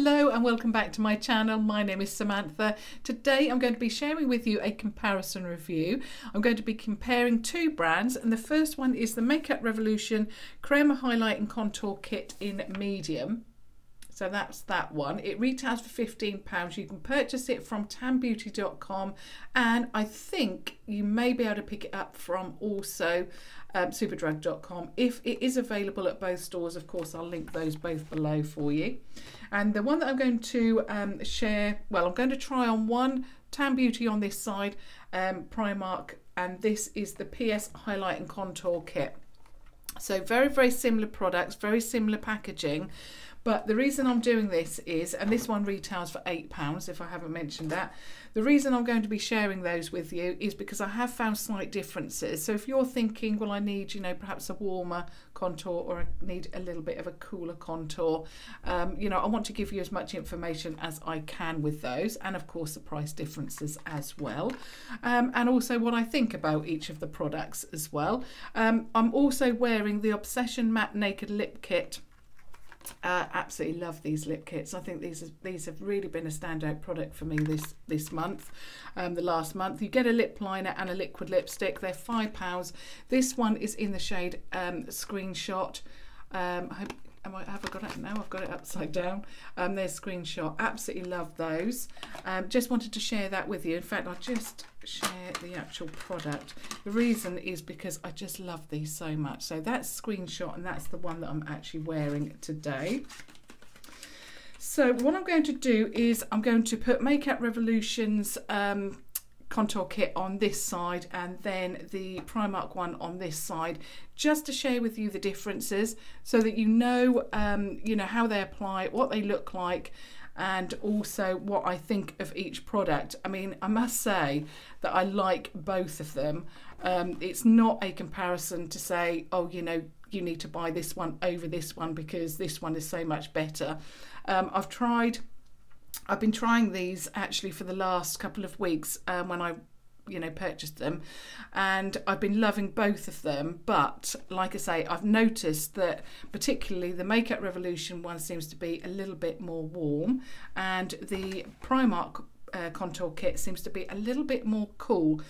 Hello and welcome back to my channel. My name is Samantha. Today I'm going to be sharing with you a comparison review. I'm going to be comparing two brands, and the first one is the Makeup Revolution Creme Highlight and Contour Kit in medium. So that's that one. It retails for £15. You can purchase it from tanbeauty.com, and I think you may be able to pick it up from also superdrug.com if it is available at both stores. Of course, I'll link those both below for you. And the one that I'm going to share, well, I'm going to try on one Tan Beauty on this side, Primark, and this is the PS Highlight and Contour Kit. So very, very similar products, very similar packaging. But the reason I'm doing this is, and this one retails for £8 if I haven't mentioned that, the reason I'm going to be sharing those with you is because I have found slight differences. So if you're thinking, well, I need, perhaps a warmer contour, or I need a little bit of a cooler contour, I want to give you as much information as I can with those, and of course the price differences as well, and also what I think about each of the products as well. I'm also wearing the Obsession Matte Naked Lip Kit. Absolutely love these lip kits. I think these have really been a standout product for me this month, the last month. You get a lip liner and a liquid lipstick. They're £5. This one is in the shade Screenshot. Have I got it now? I've got it upside down. There's Screenshot. Absolutely love those. Just wanted to share that with you. In fact, I'll just share the actual product. The reason is because I just love these so much. So that's Screenshot, and that's the one that I'm actually wearing today. So what I'm going to do is I'm going to put Makeup Revolution's contour kit on this side, and then the Primark one on this side, just to share with you the differences, so that you know how they apply, what they look like, and also what I think of each product. I mean, I must say that I like both of them. It's not a comparison to say, oh, you need to buy this one over this one because this one is so much better. I've been trying these actually for the last couple of weeks when I purchased them, and I've been loving both of them. But like I say, I've noticed that particularly the Makeup Revolution one seems to be a little bit more warm, and the Primark contour kit seems to be a little bit more cool.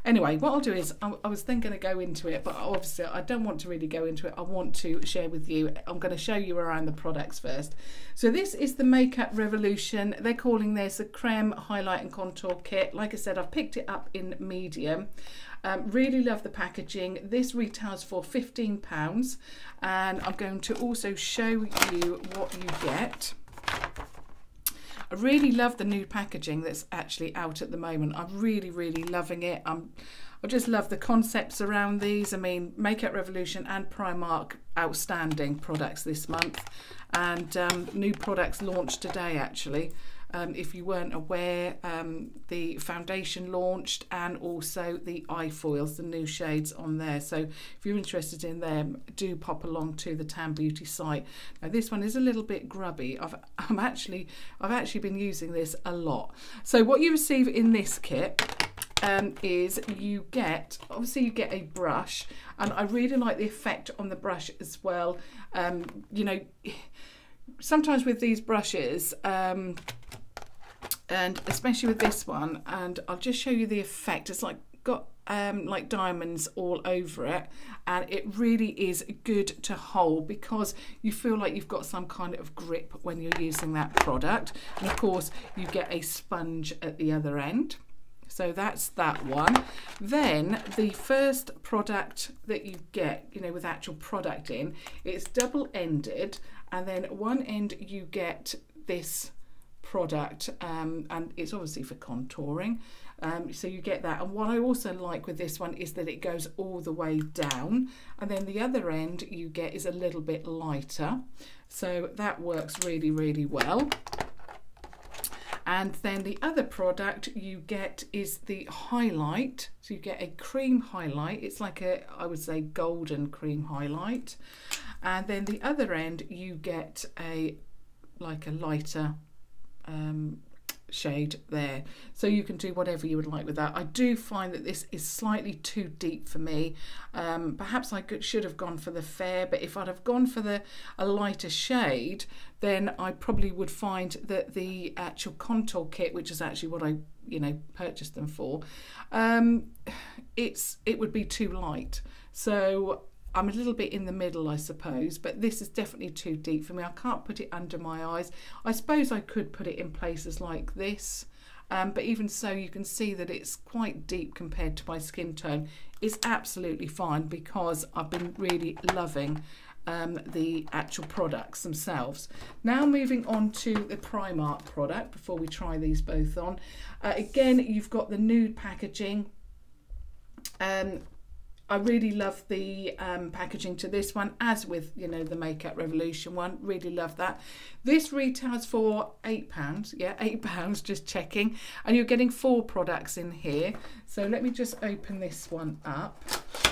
Anyway, what I'll do is, I was then going to go into it, but obviously I don't want to really go into it. I want to share with you. I'm going to show you around the products first. So this is the Makeup Revolution. They're calling this a Creme Highlight and Contour Kit. Like I said, I've picked it up in medium. Really love the packaging. This retails for £15, and I'm going to also show you what you get. I really love the new packaging that's actually out at the moment. I'm really, really loving it. I just love the concepts around these. I mean, Makeup Revolution and Primark, outstanding products this month. And new products launched today, actually. If you weren't aware, the foundation launched, and also the eye foils, the new shades on there. So if you're interested in them, do pop along to the Tan Beauty site. Now this one is a little bit grubby. I've actually been using this a lot. So what you receive in this kit is you get a brush, and I really like the effect on the brush as well. Sometimes with these brushes, and especially with this one, and I'll just show you the effect. It's got like diamonds all over it, and it really is good to hold because you feel like you've got some kind of grip when you're using that product. And of course you get a sponge at the other end. So that's that one. Then the first product that you get, with actual product in, it's double-ended, and then one end you get this product, and it's obviously for contouring, so you get that. And what I also like with this one is that it goes all the way down, and then the other end you get is a little bit lighter, so that works really, really well. And then the other product you get is the highlight. So you get a cream highlight. It's like I would say golden cream highlight. And then the other end you get like a lighter shade there, so you can do whatever you would like with that. I do find that this is slightly too deep for me. Perhaps I should have gone for the fair, but if I'd have gone for a lighter shade, then I probably would find that the actual contour kit, which is actually what I purchased them for, it would be too light. So I'm a little bit in the middle, I suppose, but this is definitely too deep for me. I can't put it under my eyes. I suppose I could put it in places like this, but even so, you can see that it's quite deep compared to my skin tone. It's absolutely fine because I've been really loving the actual products themselves. Now moving on to the Primark product before we try these both on. Again, you've got the nude packaging. I really love the packaging to this one, as with the Makeup Revolution one. Really love that. This retails for £8. Yeah, £8, just checking. And you're getting 4 products in here. So let me just open this one up.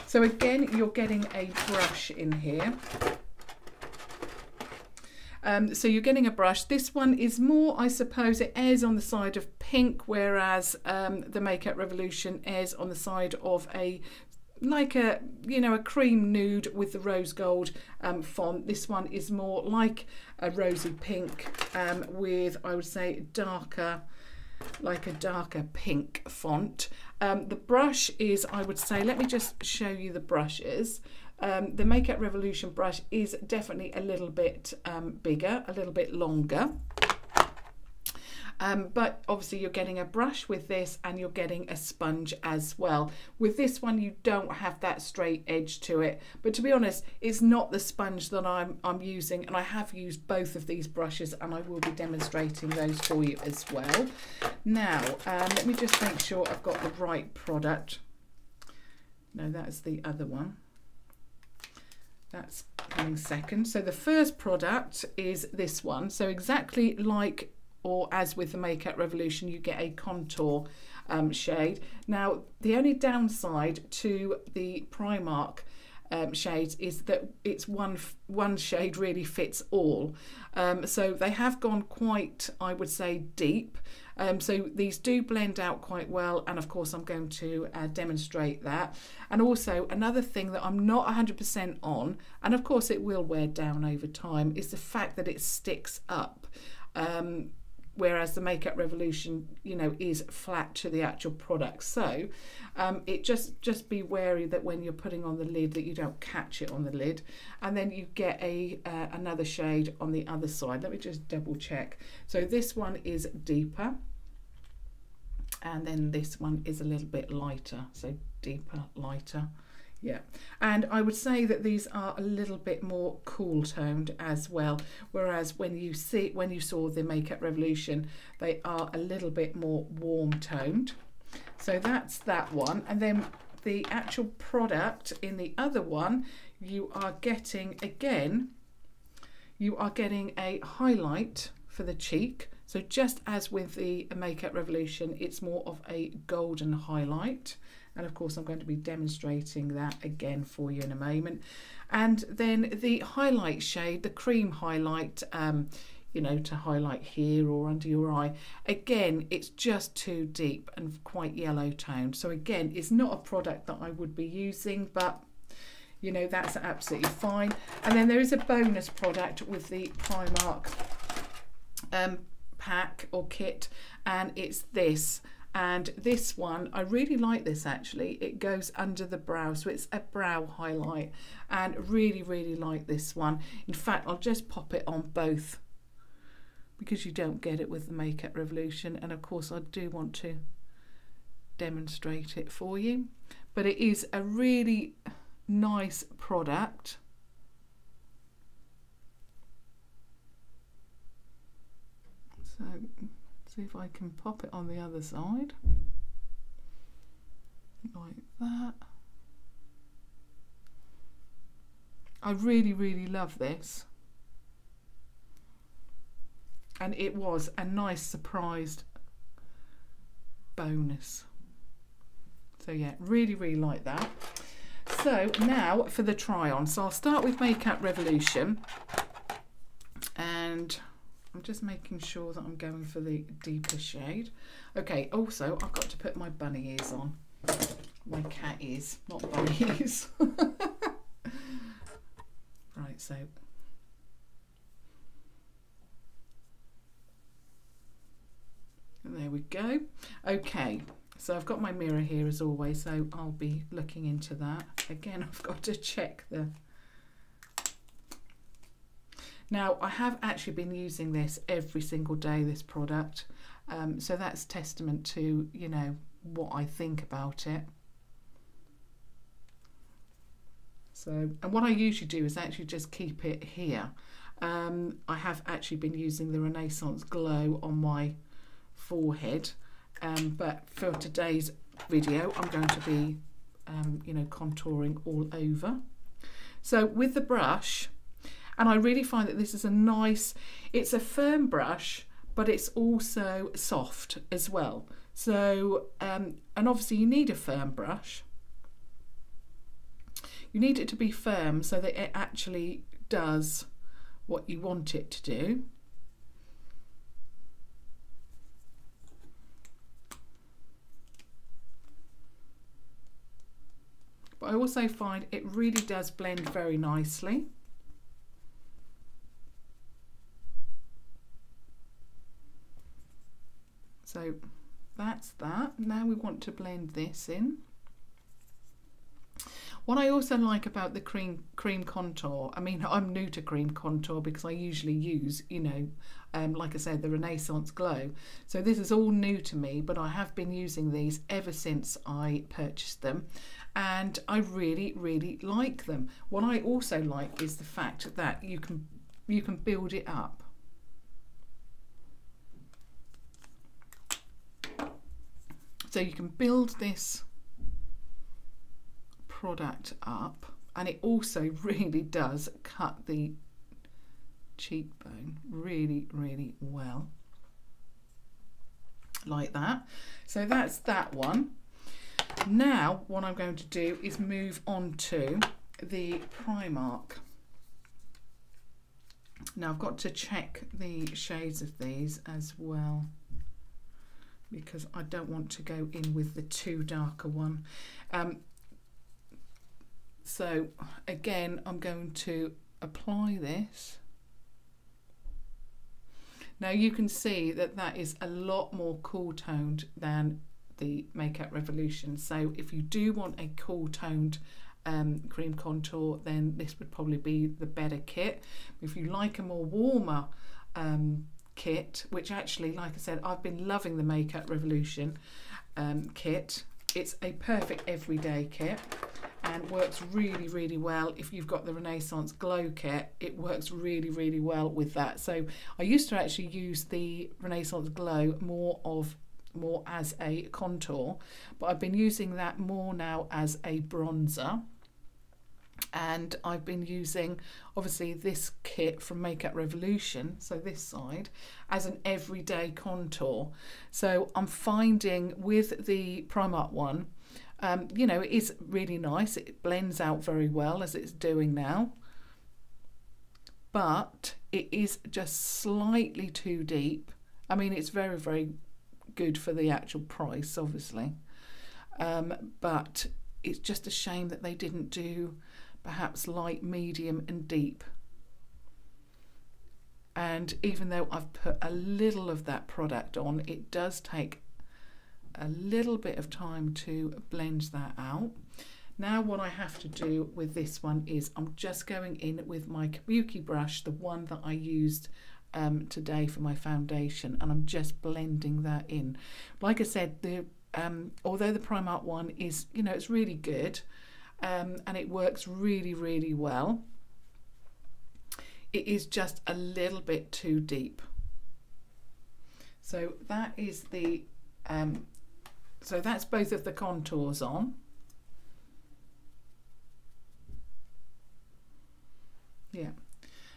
So again, you're getting a brush in here. So you're getting a brush. This one is more, I suppose, it airs on the side of pink, whereas the Makeup Revolution airs on the side of a cream nude with the rose gold font. This one is more like a rosy pink with, I would say, darker pink font. The brush is, I would say, let me just show you the brushes. The Makeup Revolution brush is definitely a little bit bigger, a little bit longer. But obviously you're getting a brush with this, and you're getting a sponge as well. With this one, you don't have that straight edge to it. But to be honest, it's not the sponge that I'm using, and I have used both of these brushes, and I will be demonstrating those for you as well. Now, let me just make sure I've got the right product. No, that's the other one. That's coming second. So the first product is this one. So exactly like, or as with the Makeup Revolution, you get a contour shade. Now, the only downside to the Primark shades is that it's one shade really fits all. So they have gone quite, I would say, deep. So these do blend out quite well, and of course I'm going to demonstrate that. And also another thing that I'm not 100% on, and of course it will wear down over time, is the fact that it sticks up. Whereas the Makeup Revolution, is flat to the actual product. So it just be wary that when you're putting on the lid that you don't catch it on the lid. And then you get another shade on the other side. Let me just double check. So this one is deeper, and then this one is a little bit lighter. So deeper, lighter. Yeah, and I would say that these are a little bit more cool toned as well, whereas when you saw the Makeup Revolution, they are a little bit more warm toned. So that's that one. And then the actual product in the other one, you are getting a highlight for the cheek. So just as with the Makeup Revolution, it's more of a golden highlight. And of course I'm going to be demonstrating that again for you in a moment. And then the highlight shade, the cream highlight, to highlight here or under your eye, again, it's just too deep and quite yellow toned. So again, it's not a product that I would be using, but that's absolutely fine. And then there is a bonus product with the Primark pack or kit, and it's this. And this one, I really like this actually. It goes under the brow, so it's a brow highlight, and really, really like this one. In fact, I'll just pop it on both because you don't get it with the Makeup Revolution, and of course I do want to demonstrate it for you. But it is a really nice product. So see if I can pop it on the other side like that. I really, really love this, and it was a nice surprised bonus. So yeah, really, really like that. So now for the try on. So I'll start with Makeup Revolution, and I'm just making sure that I'm going for the deeper shade. Okay, also I've got to put my bunny ears on. My cat ears, not bunny ears. Right, so and there we go. Okay, so I've got my mirror here as always, so I'll be looking into that. Again, I've got to check the... Now, I have actually been using this every single day, this product. So that's testament to, you know, what I think about it. So, and what I usually do is actually just keep it here. I have actually been using the Renaissance Glow on my forehead, but for today's video I'm going to be you know, contouring all over. So with the brush, and I really find that this is a nice, it's a firm brush, but it's also soft as well. So and obviously you need a firm brush. You need it to be firm so that it actually does what you want it to do. But I also find it really does blend very nicely. So that's that. Now we want to blend this in. What I also like about the cream contour, I mean, I'm new to cream contour because I usually use, you know, like I said, the Renaissance Glow. So this is all new to me, but I have been using these ever since I purchased them, and I really, really like them. What I also like is the fact that you can build it up. So you can build this product up, and it also really does cut the cheekbone really, really well, like that. So that's that one. Now what I'm going to do is move on to the Primark. Now I've got to check the shades of these as well, because I don't want to go in with the too darker one. So again, I'm going to apply this. Now you can see that that is a lot more cool toned than the Makeup Revolution. So if you do want a cool toned cream contour, then this would probably be the better kit. If you like a more warmer kit, which actually, like I said, I've been loving the Makeup Revolution kit. It's a perfect everyday kit and works really, really well. If you've got the Renaissance Glow kit, it works really, really well with that. So I used to actually use the Renaissance Glow more as a contour, but I've been using that more now as a bronzer. And I've been using obviously this kit from Makeup Revolution, so this side, as an everyday contour. So I'm finding with the Primark one, you know, it is really nice. It blends out very well as it's doing now, but it is just slightly too deep. I mean, it's very, very good for the actual price, obviously, but it's just a shame that they didn't do perhaps light, medium and deep. And even though I've put a little of that product on, it does take a little bit of time to blend that out. Now what I have to do with this one is I'm just going in with my Kabuki brush, the one that I used today for my foundation, and I'm just blending that in. Like I said, the although the Primark one is, you know, it's really good, and it works really, really well, it is just a little bit too deep. So that is the so that's both of the contours on. Yeah,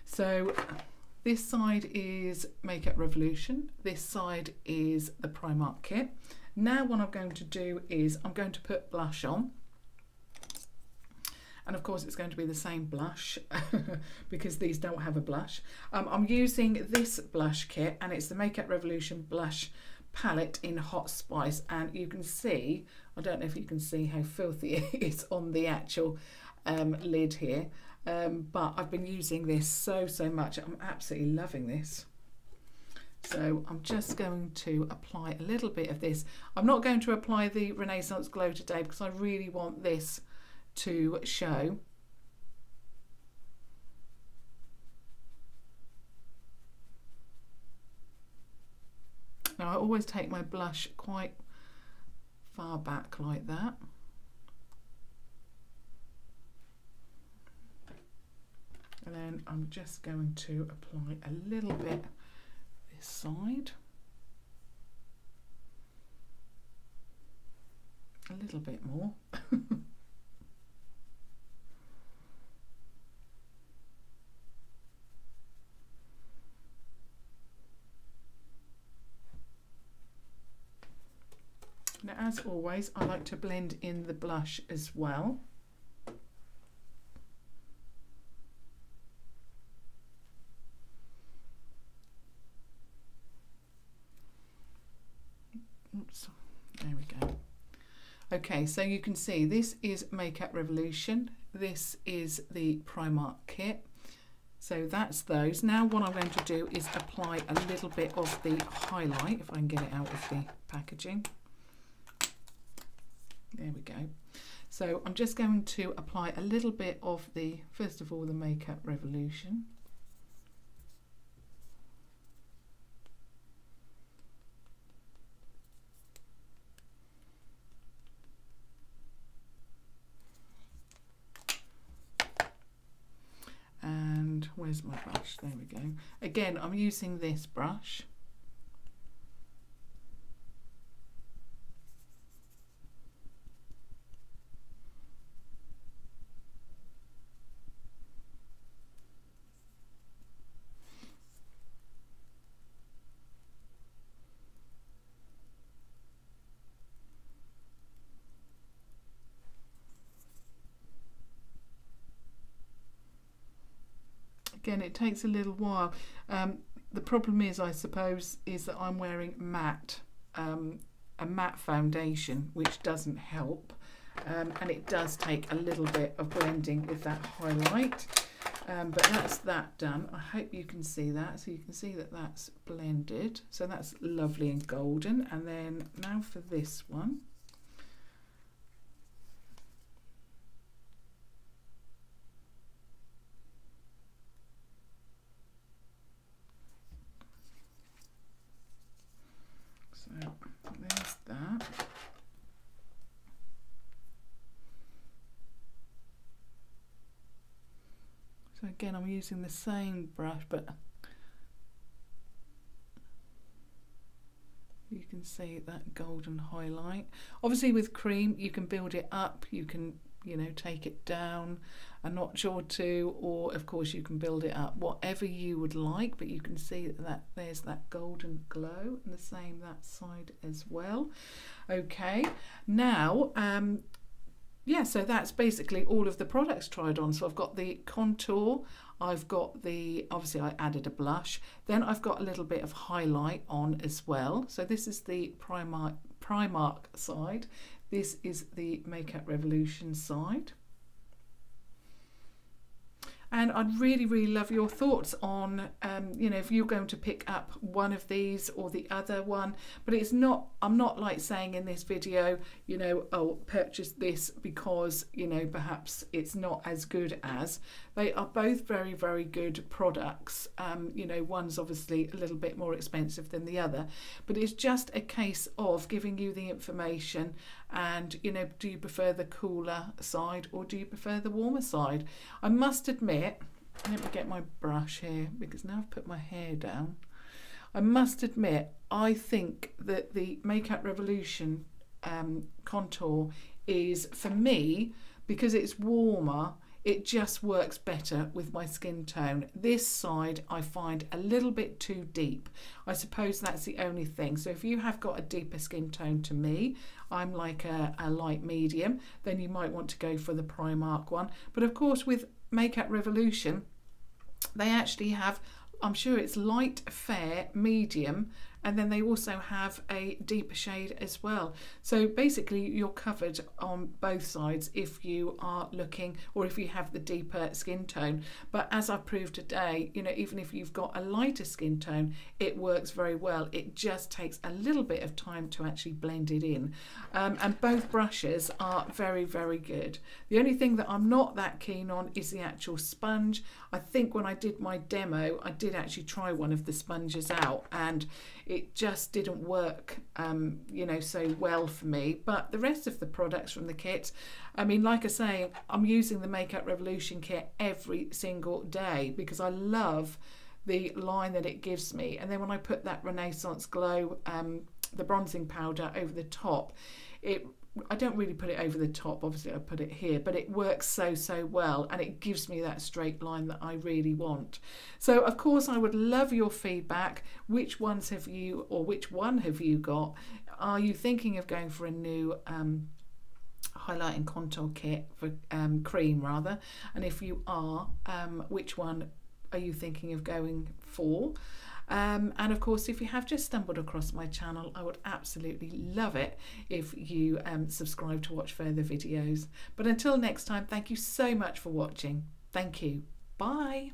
so this side is Makeup Revolution, this side is the Primark kit. Now what I'm going to do is I'm going to put blush on, and of course it's going to be the same blush because these don't have a blush. I'm using this blush kit, and it's the Makeup Revolution blush palette in Hot Spice, and you can see, I don't know if you can see how filthy it is on the actual lid here, but I've been using this so much. I'm absolutely loving this. So I'm just going to apply a little bit of this. I'm not going to apply the Renaissance Glow today because I really want this to show. Now I always take my blush quite far back like that. And then I'm just going to apply a little bit this side. A little bit more. Now, as always, I like to blend in the blush as well. Oops, there we go. Okay, so you can see this is Makeup Revolution. This is the Primark kit. So that's those. Now what I'm going to do is apply a little bit of the highlight, if I can get it out of the packaging. There we go. So I'm just going to apply a little bit of the, first of all, the Makeup Revolution. And where's my brush? There we go. Again, I'm using this brush. Again, it takes a little while. The problem is, I suppose, is that I'm wearing matte, a matte foundation, which doesn't help, and it does take a little bit of blending with that highlight. But that's that done. I hope you can see that. So you can see that that's blended. So that's lovely and golden. And then now for this one. So there's that. So again, I'm using the same brush, but you can see that golden highlight. Obviously with cream, you can build it up, you can, you know, take it down a notch or two, or of course you can build it up, whatever you would like, but you can see that there's that golden glow, and the same that side as well. Okay, now yeah, so that's basically all of the products tried on. So I've got the contour, I've got the, obviously I added a blush, then I've got a little bit of highlight on as well. So this is the Primark side, this is the Makeup Revolution side. And I'd really, really love your thoughts on, you know, if you're going to pick up one of these or the other one. But it's not, I'm not like saying in this video, you know, oh, purchase this because, you know, perhaps it's not as good as. They are both very, very good products. You know, one's obviously a little bit more expensive than the other. But it's just a case of giving you the information and, you know, do you prefer the cooler side or do you prefer the warmer side? I must admit, let me get my brush here because now I've put my hair down. I must admit, I think that the Makeup Revolution contour is, for me, because it's warmer, it just works better with my skin tone. This side I find a little bit too deep. I suppose that's the only thing. So if you have got a deeper skin tone to me, I'm like a light medium, then you might want to go for the Primark one. But of course with Makeup Revolution, they actually have, I'm sure it's light, fair, medium, and then they also have a deeper shade as well. So basically you're covered on both sides if you are looking, or if you have the deeper skin tone. But as I proved today, you know, even if you've got a lighter skin tone, it works very well. It just takes a little bit of time to actually blend it in. And both brushes are very, very good. The only thing that I'm not that keen on is the actual sponge. I think when I did my demo, I did actually try one of the sponges out, and it just didn't work, you know, so well for me. But the rest of the products from the kit, I mean, like I say, I'm using the Makeup Revolution kit every single day because I love the line that it gives me. And then when I put that Renaissance Glow, the bronzing powder over the top, I don't really put it over the top, obviously I put it here, but it works so well, and it gives me that straight line that I really want. So of course I would love your feedback. Which ones have you, or which one have you got? Are you thinking of going for a new highlight and contour kit for Creme rather? And if you are, which one are you thinking of going for? And of course, if you have just stumbled across my channel, I would absolutely love it if you subscribe to watch further videos. But until next time, thank you so much for watching. Thank you. Bye.